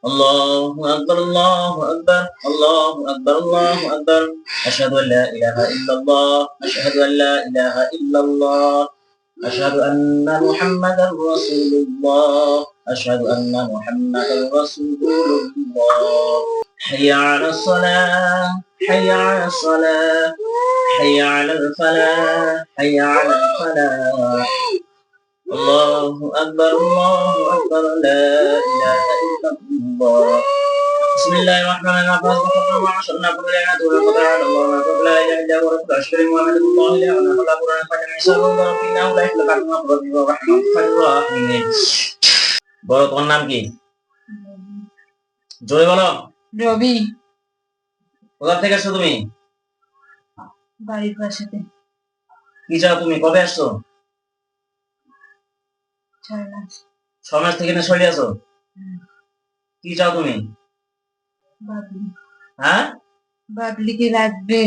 الله أكبر الله أكبر الله أكبر الله أكبر أشهد أن لا إله إلا الله أشهد أن لا إله إلا الله أشهد أن محمدا رسول الله أشهد أن محمدا رسول الله حي على الصلاة حي على الصلاة حي على الفلاح حي على الفلاح الله أكبر لا إله إلا الله بسم الله الرحمن الرحيم وعشرنا كل لعنة ونقضى على الله ونقضى لا إله إلا هو رب العرش الكريم وعبد الله لا إله إلا هو قرآن فجر الله ربنا ولا يخلق عنه ربي ورحمة الراحمين বলো তোমার নাম কি জোরে বলো রবি কোথা থেকে আসছো তুমি বাড়ির পাশেতে কি চাও তুমি কবে আসছো 6 মাস 6 মাস থেকে না সরে আছো কি চাও তুমি বাবলি হ্যাঁ বাবলিকে লাগবে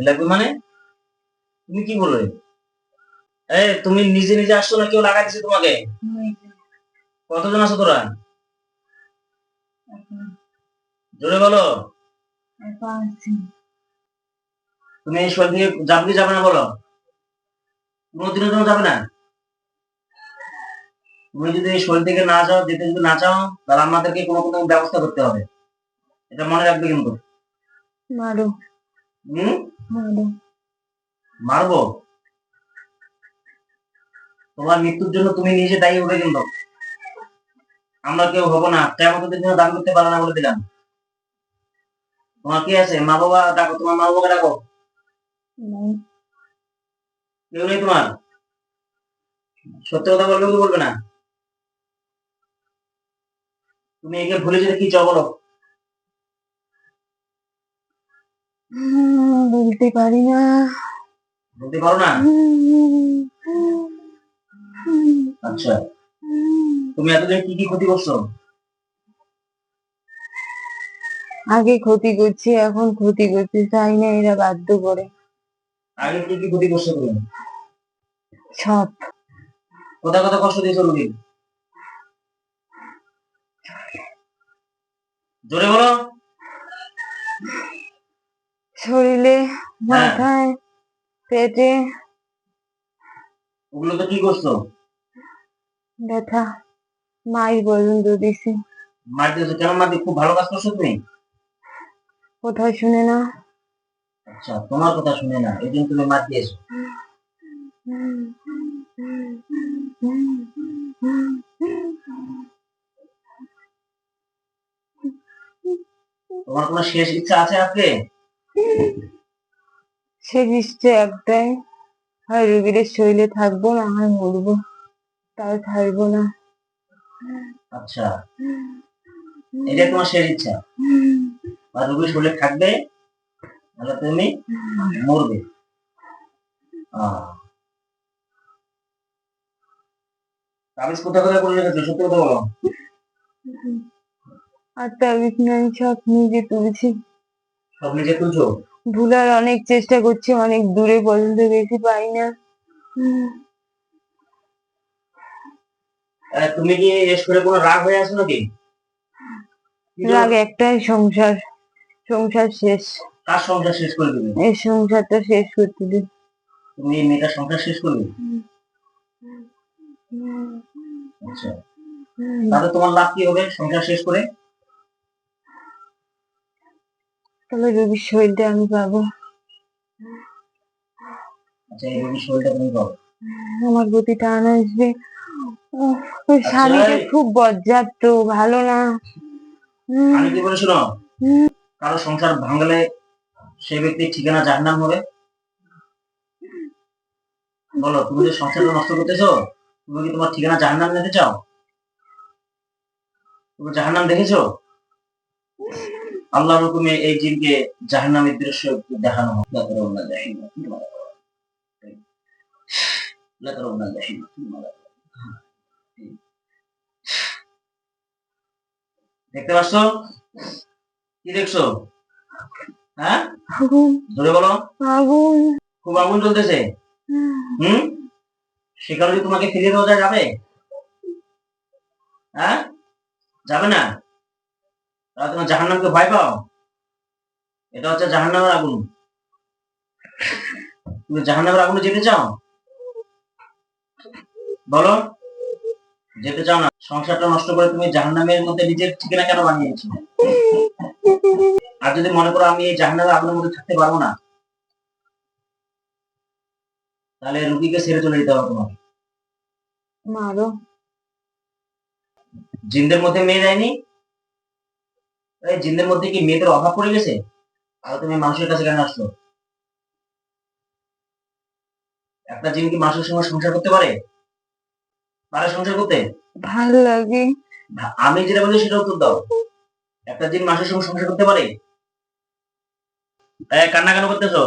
লাগবে মানে তুমি কি বললে তুমি নিজে নিজে আসছো না কেউ লাগাই দিছে তোমাকে কতজন আছো তোরা জোরে বলো তুমি এই শরীর থেকে যাবে না বলো কোনোদিনের জন্য যাবে না তুমি যদি এই শরীর থেকে না যাও যেতে যদি না চাও তাহলে আমাদেরকে কোনো ব্যবস্থা করতে হবে এটা মনে রাখবে কিন্তু মারো মারবো তোমার মৃত্যুর জন্য তুমি নিজে দায়ী হবে কিন্তু আমরা কেউ হবো না কিয়ামতের জন্য দাবি করতে পারো না বলে দিলাম তোমার কি আছে মা বাবা ডাকো তোমার মা বাবাকে ডাকো কেউ নেই তোমার সত্য কথা বলবে কি বলবে না তুমি একে ভুলে যেতে কি চাও বলো বলতে পারি না বলতে পারো না আচ্ছা তুমি এতদিন কি কি ক্ষতি করছো আগে ক্ষতি করছি এখন ক্ষতি করতে চাই না এরা বাধ্য করে আগে কি কি ক্ষতি করছো তুমি সব কোথায় কোথায় কষ্ট দিয়েছো রুগী জোরে বলো শরীরে মাথায় পেটে ওগুলো তো কি করছো ব্যথা মায়ের পর্যন্ত দিছি মার দিয়েছো কেন মার দিয়ে খুব ভালো কাজ করছো তুমি কোথায় শুনে না আচ্ছা তোমার কথা শুনে না এই জন্য তুমি মার দিয়েছো তোমার কোনো শেষ ইচ্ছা আছে আজকে শেষ ইচ্ছে একটাই হয় রোগীর শরীরে থাকবো না হয় মরবো তাও ছাড়বো না আচ্ছা এটা তোমার শেষ ইচ্ছা আর রোগীর শরীরে থাকবে তাহলে তুমি মরবে তাবিজ কোথায় কোথায় করে রেখেছো সত্যি কথা বলো আর তাবিজ নাই সব নিজে তুলছি সব নিজে তুলছো ভুলার অনেক চেষ্টা করছি অনেক দূরে পর্যন্ত বেশি পাই না তুমি কি এর করে কোনো রাগ হয়ে আছো নাকি রাগ একটাই সংসার শেষ কার সংসার শেষ করে দিবে এই সংসারটা শেষ করতে দিই তুমি এই মেয়েটার সংসার শেষ করবে আচ্ছা তাহলে তোমার লাভ কি হবে সংসার শেষ করে তাহলে রোগীর শরীরটা আমি পাবো আচ্ছা এই রোগীর শরীরটা তুমি পাবো আমার প্রতি টান আসবে ওই স্বামীটা খুব বজ্জাত ভালো না আমি কি বলে শোনো কারো সংসার ভাঙলে সেই ব্যক্তির ঠিকানা জাহান্নাম হবে বলো তুমি যে সংসারটা নষ্ট করতেছো তুমি কি তোমার ঠিকানা জাহান্নাম নিতে চাও তুমি জাহান্নাম দেখেছো আল্লাহর হুকুমে এই জিনকে জাহান্নামের দৃশ্য দেখানো হোক দেখতে পাচ্ছ কি দেখছো হ্যাঁ ধরে বলো খুব আগুন জ্বলতেছে সেখানে তোমাকে ফিরিয়ে দেওয়া যাবে হ্যাঁ যাবে না? তাহলে তোমার জাহান্নামকে ভয় পাও? এটা হচ্ছে জাহান্নামের আগুন। তুমি জাহান্নামের আগুনে যেতে চাও? বলো, যেতে চাও না? সংসারটা নষ্ট করে তুমি জাহান্নামের মধ্যে নিজের ঠিকানা কেন বানিয়েছো? আর যদি মনে করো আমি এই জাহান্নামের আগুনের মধ্যে থাকতে পারবো না, তাহলে রুগীকে ছেড়ে চলে যেতে হবে তোমাকে। মারো। জিনদের মধ্যে মেয়ে দেয়নি? এই জিনদের মধ্যে কি মেয়েদের অভাব পড়ে গেছে? আর তুমি মানুষের কাছে কেন আসছো? একটা জিন কি মানুষের সঙ্গে সংসার করতে পারে? পারে সংসার করতে? ভাল লাগে। আমি যেটা বলি সেটা উত্তর দাও। একটা জিন মানুষের সঙ্গে সংসার করতে পারে? কান্না কেন করতেছো?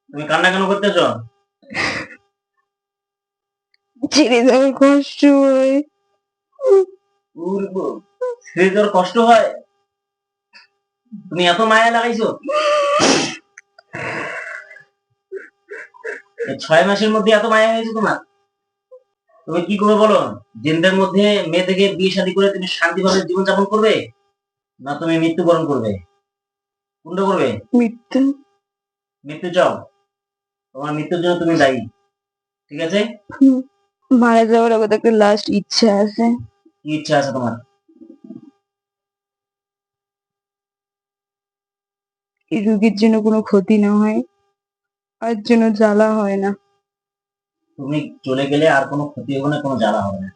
তুমি কান্না কেন করতেছো? ছেড়ে দেওয়ার কষ্ট হয়। ছেড়ে দেওয়ার কষ্ট হয়? তুমি এত মায়া লাগাইছো? 6 মাসের মধ্যে এত মায়া হয়েছে তোমার? তুমি কি করবে বলো? জিনদের মধ্যে মেয়ে থেকে বিয়ে শাদী করে তুমি শান্তিভাবে জীবনযাপন করবে, না তুমি মৃত্যুবরণ করবে? কোনটা করবে? মৃত্যু। মৃত্যু চাও? তোমার মৃত্যুর জন্য তুমি দায়ী, ঠিক আছে? মারা যাওয়ার আগে তো একটা লাস্ট ইচ্ছা আছে। কি ইচ্ছা আছে তোমার? এই রোগীর যেন কোনো ক্ষতি না হয়, আর যেন জ্বালা হয় না। তুমি চলে গেলে আর কোনো ক্ষতি হবে না, কোনো জ্বালা হবে না।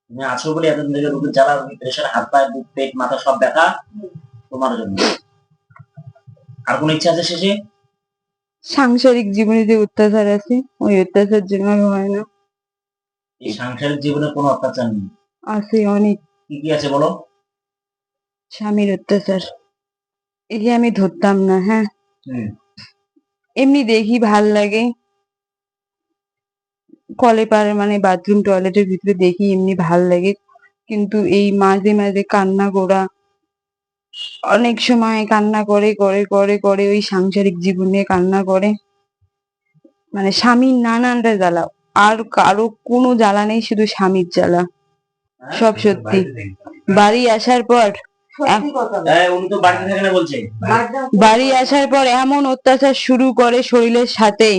তুমি আছো বলে এতদিন থেকে রোগীর জ্বালা, রোগীর প্রেশার, হাত পায়ে বুক পেট মাথা সব ব্যথা তোমার জন্য। আর কোনো ইচ্ছা আছে শেষে? সাংসারিক জীবনে যে অত্যাচার আছে, ওই অত্যাচার যেন আর হয় না। এই সাংসারিক জীবনে কোনো অত্যাচার নেই। আছে অনেক। কি কি আছে বলো? স্বামীর অত্যাচার, এই যে আমি ধরতাম না, হ্যাঁ হুম। এমনি দেখি ভাল লাগে, কলে পারে মানে বাথরুম টয়লেটের ভিতরে দেখি এমনি ভাল লাগে, কিন্তু এই মাঝে মাঝে কান্না করা, অনেক সময় কান্না করে করে করে করে ওই সাংসারিক জীবন নিয়ে কান্না করে, মানে স্বামীর নানানটা জ্বালা, আর কারো কোনো জ্বালা নেই, শুধু স্বামীর জ্বালা। সব সত্যি। বাড়ি আসার পর উনি তো বাড়িতে থাকে না বলছে। বাড়ি আসার পর এমন অত্যাচার শুরু করে শরীরের সাথে,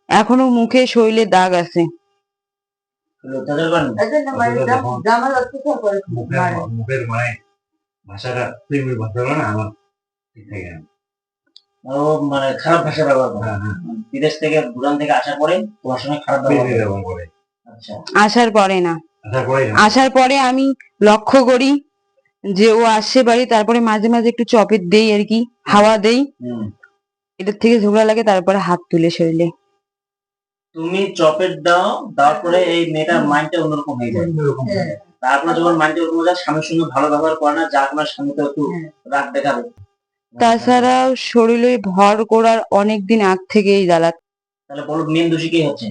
এখনো মুখে শরীরে দাগ আছে। অত্যাচার করেন? মুখের মানে ভাষাটা প্রেমের ভাষা বলে না, আমার ঠিক থাকে না। ও মানে খারাপ ভাষা ব্যবহার করে। বিদেশ থেকে ভুটান থেকে আসার পরে তোমার সঙ্গে খারাপ ব্যবহার করে। আচ্ছা, আসার পরে না, আসার পরে না। আসার পরে আমি লক্ষ্য করি যে ও আসছে বাড়ি, তারপরে মাঝে মাঝে একটু চপের দেই আর কি, হাওয়া দেই, এটার থেকে ঝগড়া লাগে, তারপরে হাত তুলে শরীরে। তুমি চপের দাও, তারপরে এই মেয়েটার মাইন্ডটা অন্যরকম হয়ে যায়। তারপরে যখন মাইন্ডটা ওরকম হয়ে যায়, স্বামীর সঙ্গে ভালো ব্যবহার করে না, যার কারণে স্বামীকে একটু রাগ দেখাবে। তাছাড়া শরীরে ভর করার অনেকদিন আগ থেকেই জ্বালা। তাহলে বলো মেন দোষী কে হচ্ছে?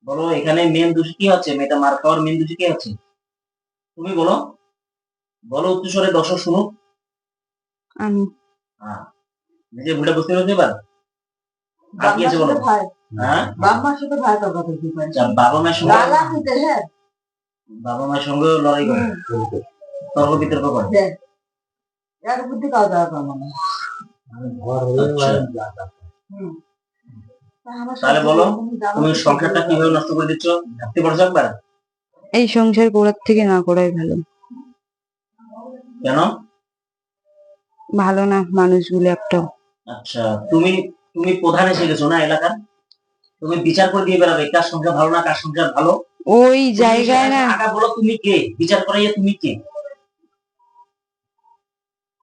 বলো এখানে মেন দোষী কি হচ্ছে? মেয়েটা মার খাওয়ার মেন দোষী কে হচ্ছে? তুমি বলো, বলো উচ্চস্বরে, দর্শক শুনুক। আমি। নিজে ভুলটা বুঝতে পেরেছো এবার? আর কি আছে বলো? হ্যাঁ, বাবা মার সাথে ভাই কথা বলতে পারে। বাবা মায়ের সঙ্গে, গালা দিতে, হ্যাঁ বাবা মায়ের সঙ্গে লড়াই করে, তর্ক বিতর্ক করে। এর বুদ্ধি কাজ দেওয়া পাবো না। তাহলে বলো তুমি সংসারটা কিভাবে নষ্ট করে দিচ্ছ? ভাবতে পারছো একবার? এই সংসার করার থেকে না করাই ভালো। কেন? ভালো না মানুষগুলো একটাও। আচ্ছা, তুমি তুমি প্রধান এসে গেছো না এলাকার, তুমি বিচার করে দিয়ে বেড়াবে কার সংসার ভালো না কার সংসার ভালো। ওই জায়গায় না, আগে বলো তুমি কে? বিচার করাইয়া তুমি কে?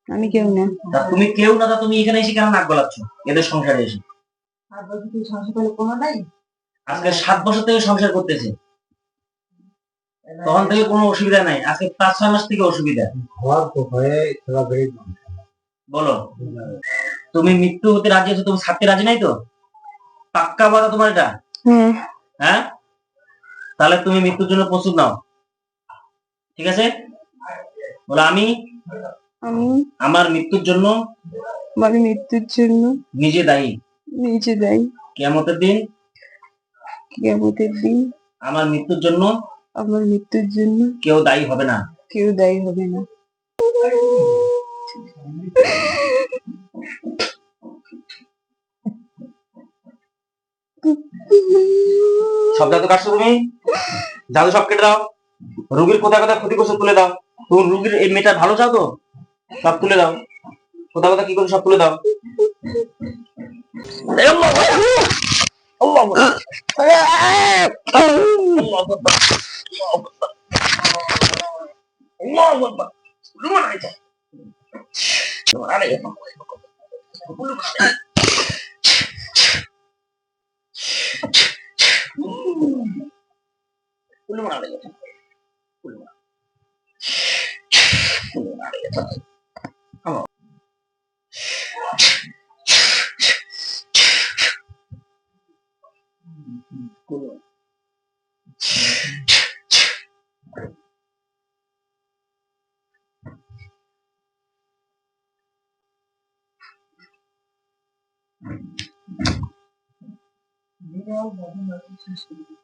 আমি কেউ না। তা তুমি কেউ না, তা তুমি এখানে এসে কেন নাক গলাচ্ছ এদের সংসারে এসে? আর বলছি তুই সংসার করলে কোনো নাই। আজকে 7 বছর থেকে সংসার করতেছে, তখন থেকে কোনো অসুবিধা নাই, আজকে 5-6 মাস থেকে অসুবিধা। বলো তুমি মৃত্যু হতে রাজি আছো, তুমি ছাড়তে রাজি নাই তো? পাক্কা কথা তোমার এটা? হ্যাঁ, তাহলে তুমি মৃত্যুর জন্য প্রস্তুত নাও, ঠিক আছে? বলো আমি আমি আমার মৃত্যুর জন্য মানে মৃত্যুর জন্য নিজে দায়ী। নিচে যাই। কিয়ামতের দিন কিয়ামতের দিন আমার মৃত্যুর জন্য আমার মৃত্যুর জন্য কেউ দায়ী হবে না। কেউ দায়ী হবে না। সব জাদু কাটছো তুমি, জাদু সব কেটে দাও। রুগীর কোথায় কোথায় ক্ষতি করছো তুলে দাও। তুমি রুগীর এই মেয়েটা ভালো চাও তো, সব তুলে দাও। কোথায় কোথায় কি করছো সব তুলে দাও। আল্লাহু আকবার। আল্লাহু আকবার। আল্লাহু আকবার। লুমান আইতা। লুমান আইতা। লুমান আইতা। লুমান আইতা। লুমান আইতা। বিড়াল বাঁধা মাটির শেষ করে দিই।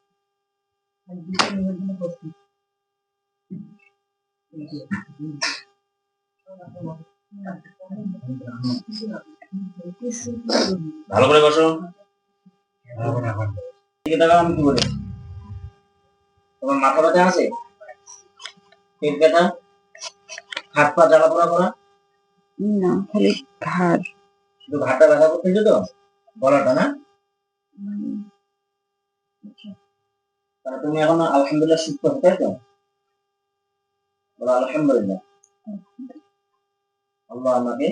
আর দুটো মেয়ের জন্য প্রস্তুত। এই যে, ভালো করে বসো। এখন এখন দিকে তাকাও, আমি কি বলি। তোমার মাথা ব্যথা আছে, পেট ব্যথা, হাত পা জ্বালা পোড়া করা, না, খালি ঘাড়। শুধু ঘাটটা ব্যথা করতেছে তো, গলাটা না। তাহলে তুমি এখন আলহামদুলিল্লাহ সুস্থ হতে, তাই তো? বলো আলহামদুলিল্লাহ, আল্লাহ আমাকে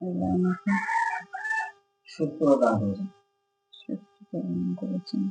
আল্লাহ আমাকে সুস্থ দান করেছেন। সুস্থ প্রদান করেছেন।